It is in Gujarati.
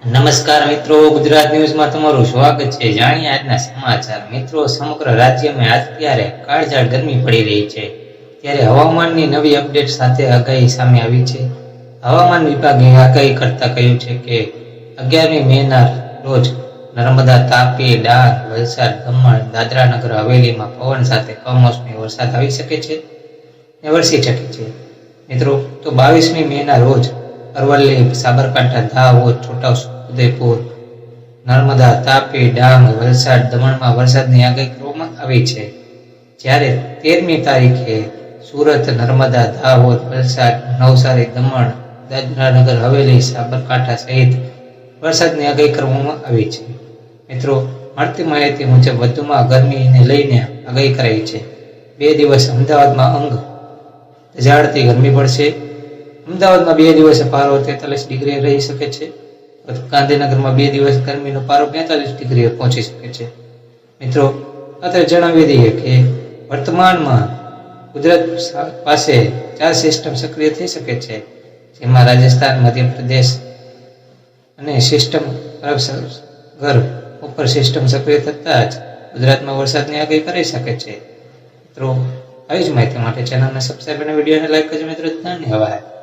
નમસ્કાર મિત્રો, ગુજરાત ન્યૂઝમાં તમારું સ્વાગત છે। જાણીએ આજના સમાચાર। મિત્રો, સમગ્ર રાજ્યમાં અત્યારે કાળઝાળ ગરમી પડી રહી છે, ત્યારે હવામાનની નવી અપડેટ સાથે આગાહી સામે આવી છે। હવામાન વિભાગે આગાહી કરતા કહ્યું છે કે 11મી મેના રોજ નર્મદા, તાપી, ડાંગ, વલસાડ, દમણ, દાદરા નગર હવેલીમાં પવન સાથે કમોસમી વરસાદ આવી શકે છે અને વરસી શકે છે। મિત્રો, તો 22મી મેના રોજ અરવલ્લી, સાબરકાંઠા, દાહોદ, છોટાઉદેપુર, નર્મદા, તાપી, ડાંગ, વલસાડ, દમણમાં વરસાદની આગાહી કરવામાં આવી છે। જ્યારે 13મી તારીખે સુરત, નર્મદા, દાહોદ, વલસાડ, નવસારી, દમણ, દાદરાનગર હવેલી, સાબરકાંઠા સહિત વરસાદની આગાહી કરવામાં આવી છે। મિત્રો, મળતી માહિતી મુજબ વધુમાં ગરમીને લઈને આગાહી કરાઈ છે। 2 દિવસ અમદાવાદમાં અંગ ઝાડતી ગરમી પડશે। અમદાવાદમાં 2 દિવસે પારો 43 ડિગ્રી રહી શકે છે। ગાંધીનગરમાં 2 દિવસ ગરમીનો પારો 45 ડિગ્રીએ પહોંચી શકે છે। મિત્રો, અત્યારે જણાવી દઈએ કે વર્તમાનમાં ગુજરાત પાસે 4 સિસ્ટમ સક્રિય થઈ શકે છે, જેમાં રાજસ્થાન, મધ્યપ્રદેશ અને સિસ્ટમ અરબ સાગર ઉપર સિસ્ટમ સક્રિય થતાં જ ગુજરાતમાં વરસાદની આગાહી કરી શકે છે। મિત્રો, આવી જ માહિતી માટે ચેનલને સબસ્ક્રાઇબ અને વિડીયોને લાઈક કરજો। મિત્રો, ધન્યવાદ।